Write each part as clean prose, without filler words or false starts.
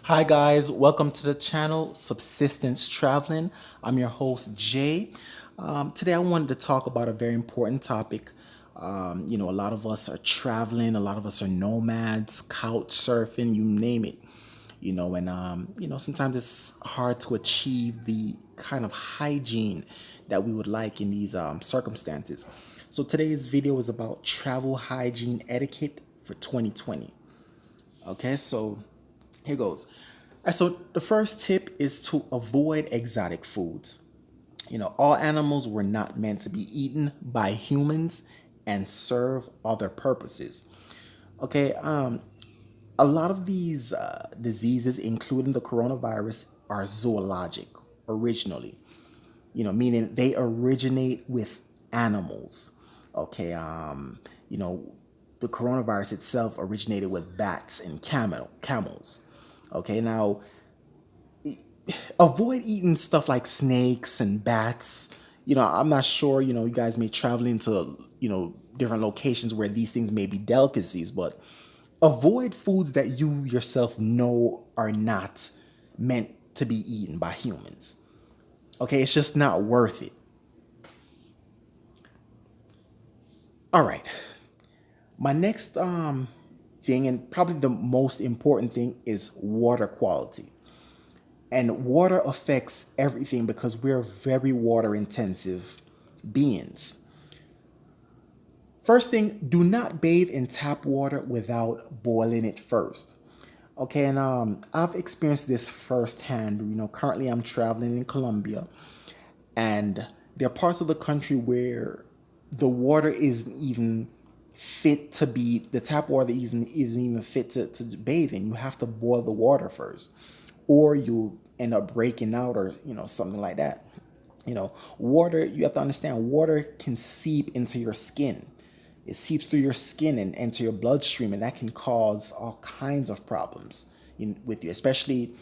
Hi guys, welcome to the channel Subsistence Traveling. I'm your host Jay. Today I wanted to talk about a very important topic. A lot of us are traveling, a lot of us are nomads, couch surfing, you name it. Sometimes it's hard to achieve the kind of hygiene that we would like in these circumstances. So today's video is about travel hygiene etiquette for 2020. Okay, so here goes. So the first tip is to avoid exotic foods. All animals were not meant to be eaten by humans and serve other purposes. Okay, a lot of these diseases, including the coronavirus, are zoologic originally. Meaning they originate with animals. Okay, the coronavirus itself originated with bats and camels. Okay, now avoid eating stuff like snakes and bats. I'm not sure, you guys may travel into, different locations where these things may be delicacies, but avoid foods that you yourself know are not meant to be eaten by humans. Okay, it's just not worth it. All right. My next thing, and probably the most important thing, is water quality. And water affects everything because we're very water intensive beings. First thing, do not bathe in tap water without boiling it first. Okay, and I've experienced this firsthand. Currently I'm traveling in Colombia, and there are parts of the country where the water isn't even fit to be, the tap water isn't even fit to bathe in. You have to boil the water first, or you'll end up breaking out, or something like that. Water, you have to understand, water can seep into your skin. It seeps through your skin and into your bloodstream, and that can cause all kinds of problems with you, especially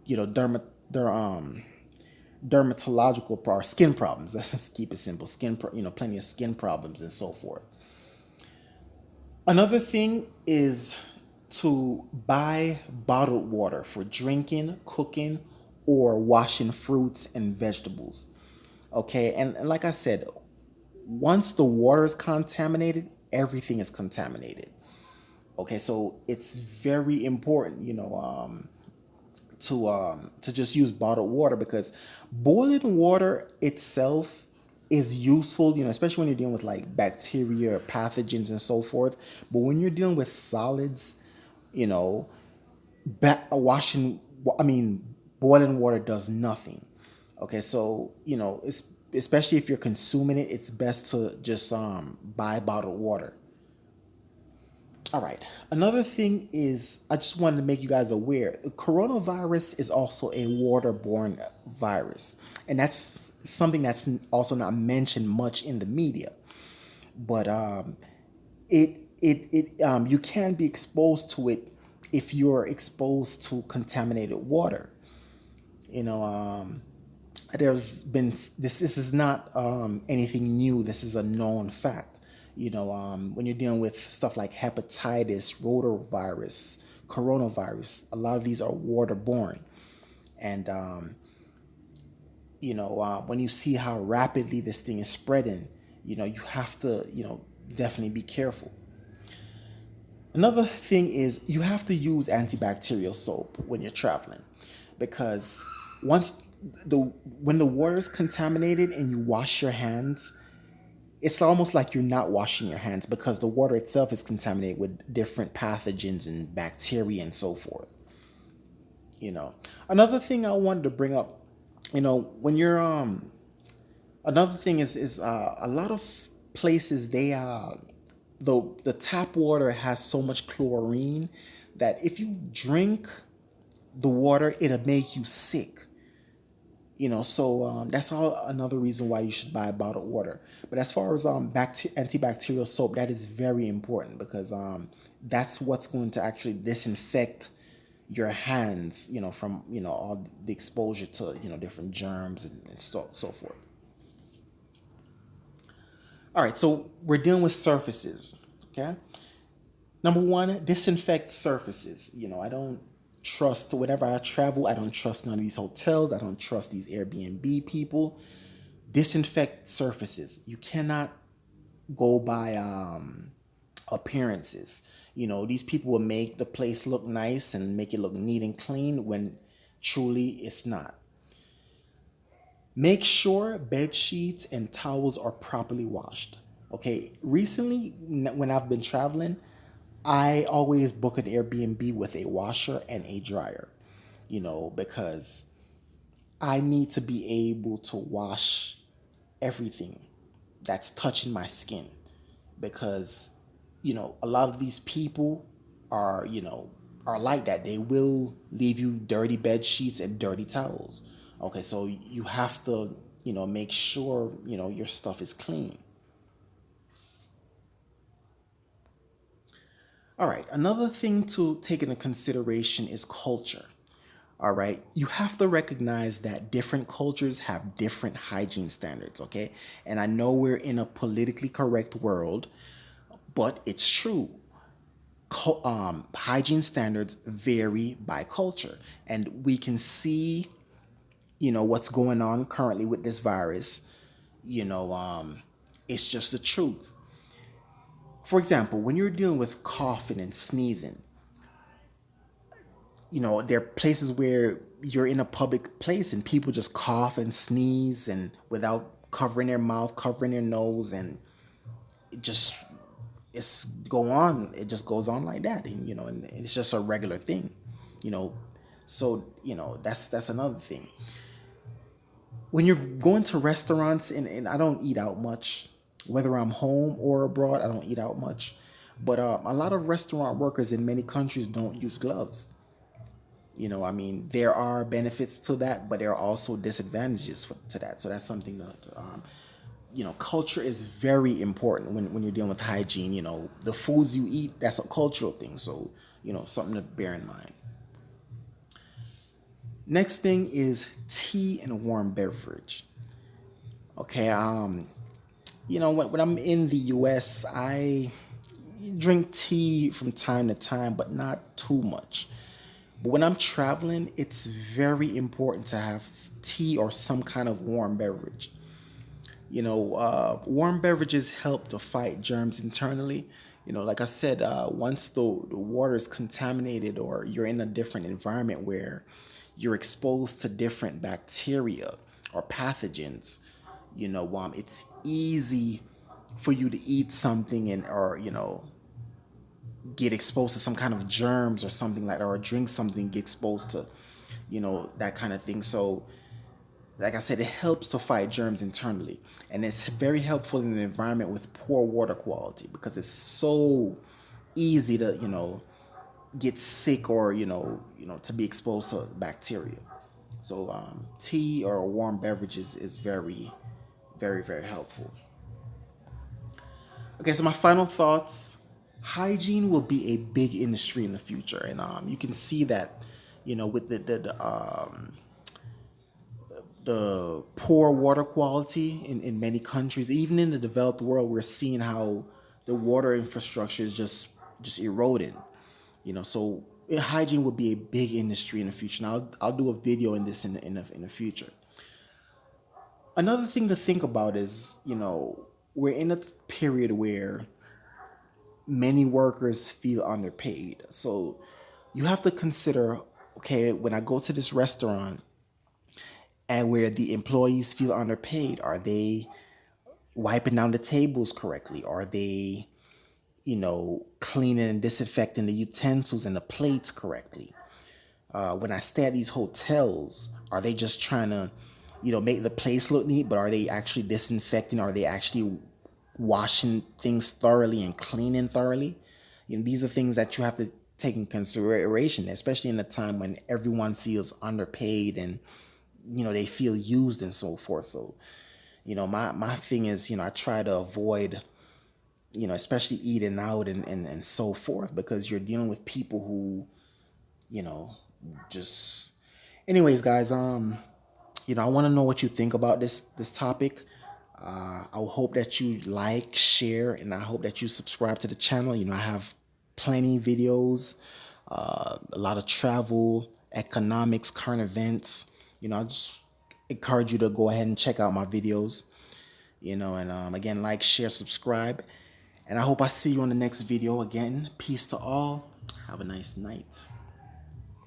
dermatological or skin problems. Let's just keep it simple. Plenty of skin problems and so forth. Another thing is to buy bottled water for drinking, cooking, or washing fruits and vegetables. Okay, and like I said, once the water is contaminated, everything is contaminated. Okay, so it's very important, to just use bottled water, because boiling water itself is useful, especially when you're dealing with like bacteria, pathogens, and so forth. But when you're dealing with solids, you know, washing, I mean, boiling water does nothing. Okay, so it's, especially if you're consuming it, it's best to just buy bottled water. All right. Another thing is, I just wanted to make you guys aware, coronavirus is also a waterborne virus. And that's something that's also not mentioned much in the media. But you can be exposed to it if you're exposed to contaminated water. You know, there's been, this is not anything new. This is a known fact. When you're dealing with stuff like hepatitis, rotavirus, coronavirus, a lot of these are waterborne. And when you see how rapidly this thing is spreading, you have to, definitely be careful. Another thing is, you have to use antibacterial soap when you're traveling, because once the when the water is contaminated and you wash your hands, it's almost like you're not washing your hands, because the water itself is contaminated with different pathogens and bacteria and so forth. Another thing I wanted to bring up, when you're another thing is a lot of places, they the tap water has so much chlorine that if you drink the water, it'll make you sick. So that's all another reason why you should buy bottled water. But as far as antibacterial soap, that is very important, because that's what's going to actually disinfect your hands, from all the exposure to different germs and so forth. All right, so we're dealing with surfaces. Okay, number one, disinfect surfaces. I don't trust, whenever I travel, I don't trust none of these hotels. I don't trust these Airbnb people. Disinfect surfaces. You cannot go by appearances. You know, these people will make the place look nice and make it look neat and clean when truly it's not. Make sure bed sheets and towels are properly washed. Okay, recently when I've been traveling, I always book an Airbnb with a washer and a dryer, you know, because I need to be able to wash everything that's touching my skin, because you know a lot of these people are, you know, are like that. They will leave you dirty bed sheets and dirty towels. Okay, so you have to, you know, make sure, you know, your stuff is clean. All right, another thing to take into consideration is culture. All right, you have to recognize that different cultures have different hygiene standards, okay? And I know we're in a politically correct world, but it's true. Hygiene standards vary by culture, and we can see, you know, what's going on currently with this virus. You know, it's just the truth. For example, when you're dealing with coughing and sneezing, you know, there are places where you're in a public place and people just cough and sneeze and without covering their mouth, covering their nose, and it just it just goes on like that. And you know, and it's just a regular thing, you know. So, you know, that's another thing. When you're going to restaurants, and I don't eat out much, whether I'm home or abroad, I don't eat out much. But a lot of restaurant workers in many countries don't use gloves. You know, I mean, there are benefits to that, but there are also disadvantages to that. So that's something that, you know, culture is very important when you're dealing with hygiene. You know, the foods you eat, that's a cultural thing. So, you know, something to bear in mind. Next thing is tea and warm beverage. Okay, you know, when I'm in the US, I drink tea from time to time, but not too much. But when I'm traveling, it's very important to have tea or some kind of warm beverage. You know, warm beverages help to fight germs internally. You know, like I said, once the water is contaminated or you're in a different environment where you're exposed to different bacteria or pathogens, you know, it's easy for you to eat something and, or, you know, get exposed to some kind of germs or something like that, or drink something, get exposed to, you know, that kind of thing. So like I said, it helps to fight germs internally, and it's very helpful in an environment with poor water quality, because it's so easy to, you know, get sick or, you know, to be exposed to bacteria. So tea or warm beverages is very, very, very helpful. Okay, so my final thoughts: hygiene will be a big industry in the future, and you can see that, you know, with the poor water quality in many countries, even in the developed world, we're seeing how the water infrastructure is just eroding. You know, so hygiene will be a big industry in the future. Now, I'll do a video in this in the future. Another thing to think about is, you know, we're in a period where many workers feel underpaid. So you have to consider, okay, when I go to this restaurant and where the employees feel underpaid, are they wiping down the tables correctly? Are they, you know, cleaning and disinfecting the utensils and the plates correctly? When I stay at these hotels, are they just trying to, you know, make the place look neat, but are they actually disinfecting? Are they actually washing things thoroughly and cleaning thoroughly? You know, these are things that you have to take in consideration, especially in a time when everyone feels underpaid and, you know, they feel used and so forth. So, you know, my thing is, you know, I try to avoid, you know, especially eating out and so forth, because you're dealing with people who, you know, just, anyways, guys, you know, I want to know what you think about this topic. I hope that you like, share, and I hope that you subscribe to the channel. You know, I have plenty videos a lot of travel, economics, current events. I just encourage you to go ahead and check out my videos. And again, like, share, subscribe. And I hope I see you on the next video. Again, peace to all. Have a nice night.